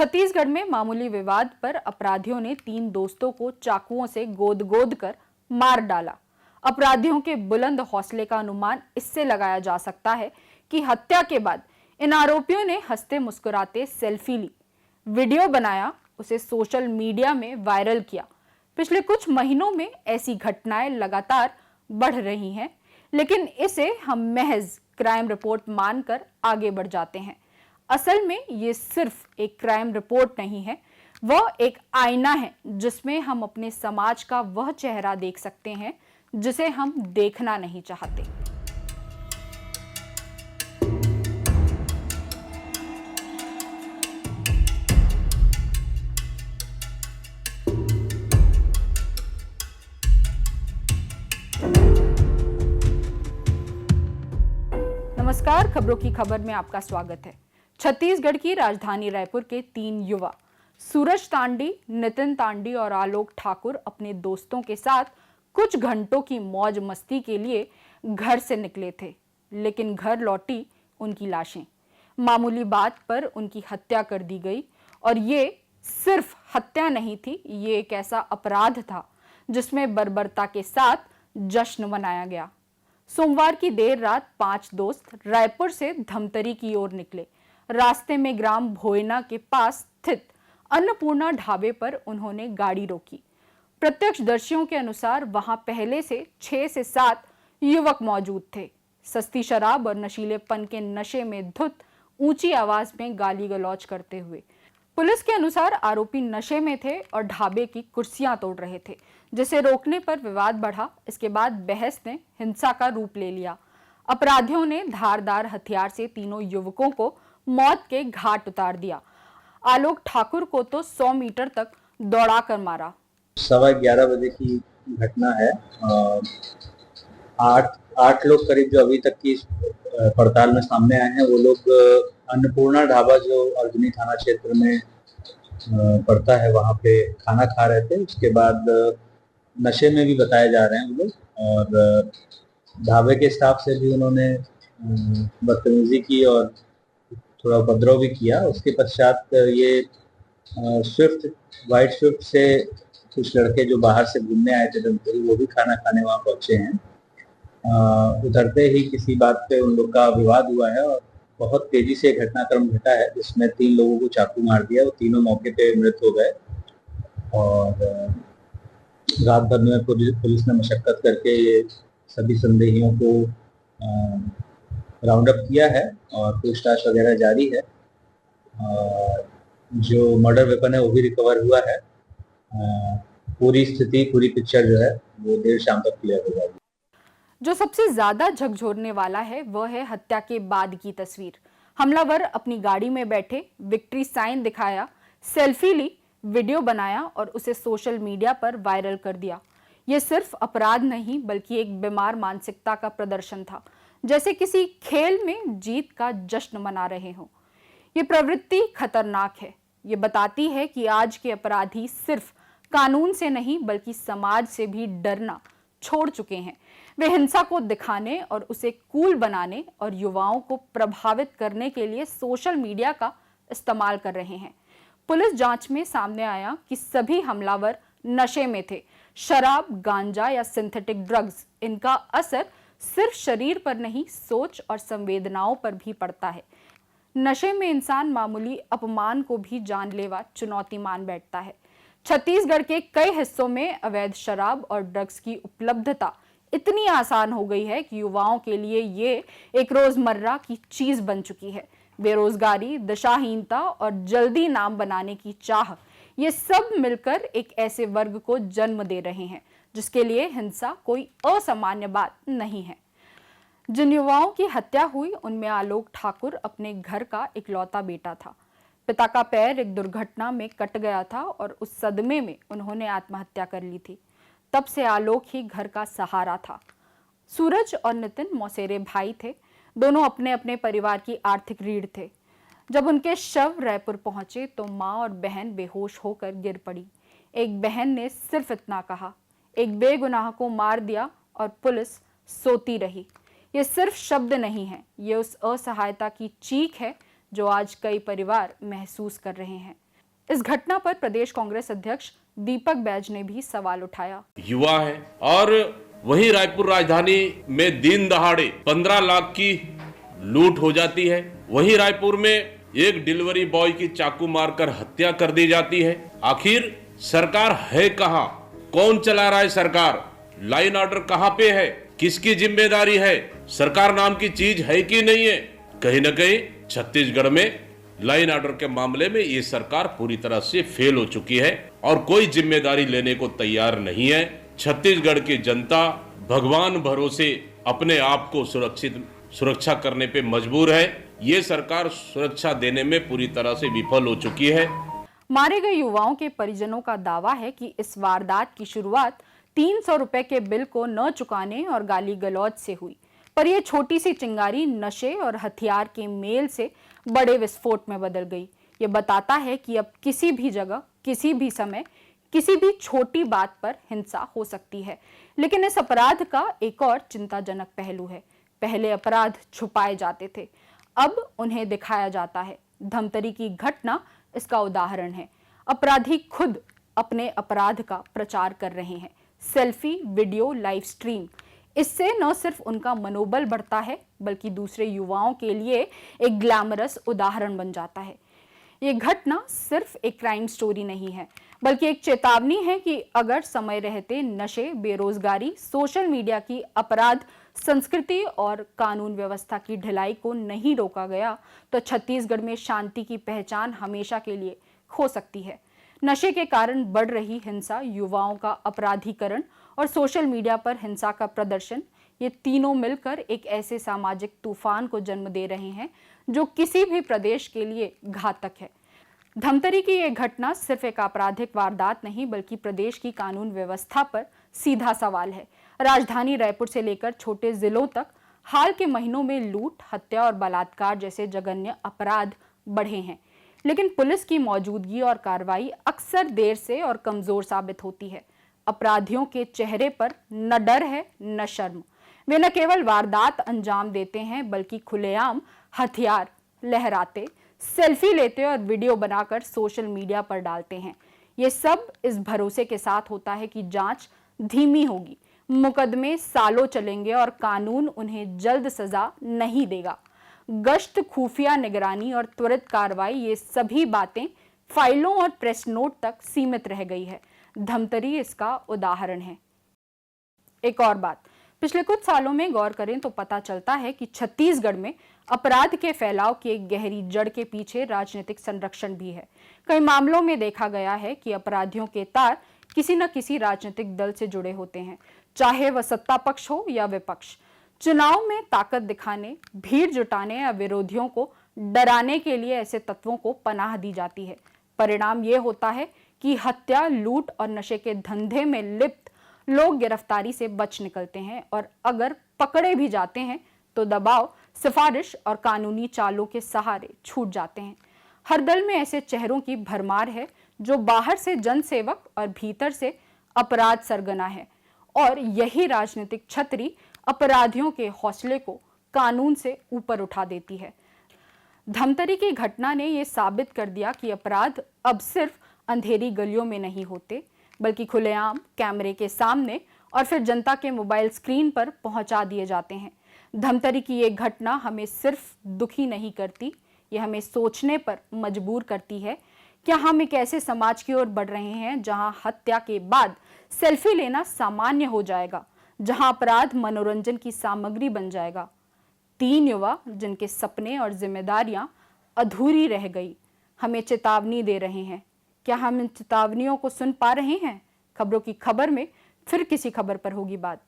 छत्तीसगढ़ में मामूली विवाद पर अपराधियों ने 3 दोस्तों को चाकुओं से गोद गोद कर मार डाला। अपराधियों के बुलंद हौसले का अनुमान इससे लगाया जा सकता है कि हत्या के बाद इन आरोपियों ने हंसते मुस्कुराते सेल्फी ली, वीडियो बनाया, उसे सोशल मीडिया में वायरल किया। पिछले कुछ महीनों में ऐसी घटनाएं लगातार बढ़ रही हैं, लेकिन इसे हम महज क्राइम रिपोर्ट मानकर आगे बढ़ जाते हैं। असल में ये सिर्फ एक क्राइम रिपोर्ट नहीं है, वह एक आईना है जिसमें हम अपने समाज का वह चेहरा देख सकते हैं जिसे हम देखना नहीं चाहते। नमस्कार, खबरों की खबर में आपका स्वागत है। छत्तीसगढ़ की राजधानी रायपुर के 3 युवा सूरज तांडी, नितिन तांडी और आलोक ठाकुर अपने दोस्तों के साथ कुछ घंटों की मौज मस्ती के लिए घर से निकले थे, लेकिन घर लौटी उनकी लाशें। मामूली बात पर उनकी हत्या कर दी गई और ये सिर्फ हत्या नहीं थी, ये एक ऐसा अपराध था जिसमें बर्बरता के साथ जश्न मनाया गया। सोमवार की देर रात 5 दोस्त रायपुर से धमतरी की ओर निकले। रास्ते में ग्राम भोयना के पास स्थित अन्नपूर्णा ढाबे पर उन्होंने गाड़ी रोकी। प्रत्यक्षदर्शियों के अनुसार वहां पहले से 6 से 7 युवक मौजूद थे। सस्ती शराब और नशीलेपन के नशे में धुत ऊंची आवाज में गाली गलौज करते हुए। पुलिस के अनुसार आरोपी नशे में थे और ढाबे की कुर्सियां तोड़ रहे थे, जिसे रोकने पर विवाद बढ़ा। इसके बाद बहस ने हिंसा का रूप ले लिया। अपराधियों ने धारदार हथियार से तीनों युवकों को मौत के घाट उतार दिया। आलोक ठाकुर को तो 100 मीटर तक दौड़ा कर मारा। 11:15 बजे की घटना है। आठ लोग करीब जो अभी तक की पड़ताल में सामने आए हैं, वो लोग अन्नपूर्णा ढाबा जो अर्जुनी थाना क्षेत्र में पड़ता है, वहाँ पे खाना खा रहे थे। उसके बाद नशे में भी बताए जा रहे हैं वो लोग, और ढाबे के स्टाफ से भी उन्होंने बदतमीजी की और थोड़ा उपद्रव भी किया। उसके पश्चात ये व्हाइट स्विफ्ट से कुछ लड़के जो बाहर से घूमने आए थे धमतरी, वो भी खाना खाने वहाँ पहुंचे हैं। उतरते ही किसी बात पे उन लोग का विवाद हुआ है और बहुत तेजी से घटनाक्रम घटा है, जिसमें 3 लोगों को चाकू मार दिया। वो तीनों मौके पे मृत हो गए और रात भर में पुलिस ने मशक्कत करके ये सभी संदेहियों को राउंड अप किया है और पूछताछ वगैरह जारी है। जो मर्डर वेपन है वो भी रिकवर हुआ है। पूरी स्थिति, पूरी पिक्चर जो है वो देर शाम तक क्लियर हो जाएगी। जो सबसे ज्यादा झकझोरने वाला है वह है हत्या के बाद की तस्वीर। हमलावर अपनी गाड़ी में बैठे, विक्ट्री साइन दिखाया, सेल्फी ली, वीडियो बनाया और उसे सोशल मीडिया पर वायरल कर दिया। यह सिर्फ अपराध नहीं बल्कि एक बीमार मानसिकता का प्रदर्शन था, जैसे किसी खेल में जीत का जश्न मना रहे हों। ये प्रवृत्ति खतरनाक है। ये बताती है कि आज के अपराधी सिर्फ कानून से नहीं बल्कि समाज से भी डरना छोड़ चुके हैं। वे हिंसा को दिखाने और उसे कूल बनाने और युवाओं को प्रभावित करने के लिए सोशल मीडिया का इस्तेमाल कर रहे हैं। पुलिस जांच में सामने आया कि सभी हमलावर नशे में थे। शराब, गांजा या सिंथेटिक ड्रग्स, इनका असर सिर्फ शरीर पर नहीं, सोच और संवेदनाओं पर भी पड़ता है। नशे में इंसान मामूली अपमान को भी जानलेवा चुनौती मान बैठता है। छत्तीसगढ़ के कई हिस्सों में अवैध शराब और ड्रग्स की उपलब्धता इतनी आसान हो गई है कि युवाओं के लिए ये एक रोजमर्रा की चीज बन चुकी है। बेरोजगारी, दिशाहीनता और जल्दी नाम बनाने की चाह, ये सब मिलकर एक ऐसे वर्ग को जन्म दे रहे हैं जिसके लिए हिंसा कोई असामान्य बात नहीं है। जिन युवाओं की हत्या हुई उनमें आलोक ठाकुर अपने घर का इकलौता बेटा था। पिता का पैर एक दुर्घटना में कट गया था और उस सदमे में उन्होंने आत्महत्या कर ली थी। तब से आलोक ही घर का सहारा था। सूरज और नितिन मौसेरे भाई थे। दोनों अपने अपने परिवार की आर्थिक रीढ़ थे। जब उनके शव रायपुर पहुंचे तो माँ और बहन बेहोश होकर गिर पड़ी। एक बहन ने सिर्फ इतना कहा, एक बेगुनाह को मार दिया और पुलिस सोती रही। ये सिर्फ शब्द नहीं है, ये उस असहायता की चीख है जो आज कई परिवार महसूस कर रहे हैं। इस घटना पर प्रदेश कांग्रेस अध्यक्ष दीपक बैज ने भी सवाल उठाया। युवा है और वही रायपुर राजधानी में दिन दहाड़े 15 लाख की लूट हो जाती है। वही रायपुर में एक डिलीवरी बॉय की चाकू मारकर हत्या कर दी जाती है। आखिर सरकार है कहां? कौन चला रहा है सरकार? लाइन ऑर्डर कहां पे है? किसकी जिम्मेदारी है? सरकार नाम की चीज है कि नहीं है? कहीं न कहीं छत्तीसगढ़ में लाइन ऑर्डर के मामले में ये सरकार पूरी तरह से फेल हो चुकी है और कोई जिम्मेदारी लेने को तैयार नहीं है। छत्तीसगढ़ की जनता भगवान भरोसे अपने आप को सुरक्षा करने पे मजबूर है। ये सरकार सुरक्षा देने में पूरी तरह से विफल हो चुकी है। मारे गए युवाओं के परिजनों का दावा है कि इस वारदात की शुरुआत 300 रुपए के बिल को न चुकाने और गाली गलौज से हुई, पर यह छोटी सी चिंगारी नशे और हथियार के मेल से बड़े विस्फोट में बदल गई। ये बताता है कि अब किसी भी जगह, किसी भी समय, किसी भी छोटी बात पर हिंसा हो सकती है। लेकिन इस अपराध का एक और चिंताजनक पहलू है। पहले अपराध छुपाए जाते थे, अब उन्हें दिखाया जाता है। धमतरी की घटना इसका उदाहरण है। अपराधी खुद अपने अपराध का प्रचार कर रहे हैं। सेल्फी, वीडियो, लाइव स्ट्रीम, इससे न सिर्फ उनका मनोबल बढ़ता है बल्कि दूसरे युवाओं के लिए एक ग्लैमरस उदाहरण बन जाता है। ये घटना सिर्फ एक क्राइम स्टोरी नहीं है बल्कि एक चेतावनी है कि अगर समय रहते नशे, बेरोजगारी, सोशल मीडिया की अपराध संस्कृति और कानून व्यवस्था की ढिलाई को नहीं रोका गया तो छत्तीसगढ़ में शांति की पहचान हमेशा के लिए खो सकती है। नशे के कारण बढ़ रही हिंसा, युवाओं का अपराधीकरण और सोशल मीडिया पर हिंसा का प्रदर्शन, ये तीनों मिलकर एक ऐसे सामाजिक तूफान को जन्म दे रहे हैं जो किसी भी प्रदेश के लिए घातक है। धमतरी की यह घटना सिर्फ एक आपराधिक वारदात नहीं बल्कि प्रदेश की कानून व्यवस्था पर सीधा सवाल है। राजधानी रायपुर से लेकर छोटे जिलों तक हाल के महीनों में लूट, हत्या और बलात्कार जैसे जघन्य अपराध बढ़े हैं, लेकिन पुलिस की मौजूदगी और कार्रवाई अक्सर देर से और कमजोर साबित होती है। अपराधियों के चेहरे पर न डर है न शर्म। वे न केवल वारदात अंजाम देते हैं बल्कि खुलेआम हथियार लहराते, सेल्फी लेते और वीडियो बनाकर सोशल मीडिया पर डालते हैं। ये सब इस भरोसे के साथ होता है कि जांच धीमी होगी, मुकदमे सालों चलेंगे और कानून उन्हें जल्द सजा नहीं देगा। गश्त, खुफिया निगरानी और त्वरित कार्रवाई, ये सभी बातें फाइलों और प्रेस नोट तक सीमित रह गई है। धमतरी इसका उदाहरण है। एक और बात, पिछले कुछ सालों में गौर करें तो पता चलता है कि छत्तीसगढ़ में अपराध के फैलाव की एक गहरी जड़ के पीछे राजनीतिक संरक्षण भी है। कई मामलों में देखा गया है कि अपराधियों के तार किसी न किसी राजनीतिक दल से जुड़े होते हैं, चाहे वह सत्ता पक्ष हो या विपक्ष। चुनाव में ताकत दिखाने, भीड़ जुटाने या विरोधियों को डराने के लिए ऐसे तत्वों को पनाह दी जाती है। परिणाम यह होता है कि हत्या, लूट और नशे के धंधे में लिप्त लोग गिरफ्तारी से बच निकलते हैं और अगर पकड़े भी जाते हैं तो दबाव, सिफारिश और कानूनी चालों के सहारे छूट जाते हैं। हर दल में ऐसे चेहरों की भरमार है जो बाहर से जनसेवक और भीतर से अपराध सरगना है, और यही राजनीतिक छतरी अपराधियों के हौसले को कानून से ऊपर उठा देती है। धमतरी की घटना ने यह साबित कर दिया कि अपराध अब सिर्फ अंधेरी गलियों में नहीं होते बल्कि खुलेआम कैमरे के सामने और फिर जनता के मोबाइल स्क्रीन पर पहुंचा दिए जाते हैं। धमतरी की ये घटना हमें सिर्फ दुखी नहीं करती, ये हमें सोचने पर मजबूर करती है। क्या हम एक ऐसे समाज की ओर बढ़ रहे हैं जहां हत्या के बाद सेल्फी लेना सामान्य हो जाएगा, जहां अपराध मनोरंजन की सामग्री बन जाएगा? 3 युवा जिनके सपने और जिम्मेदारियां अधूरी रह गई हमें चेतावनी दे रहे हैं। क्या हम इन चेतावनियों को सुन पा रहे हैं? खबरों की खबर में फिर किसी खबर पर होगी बात।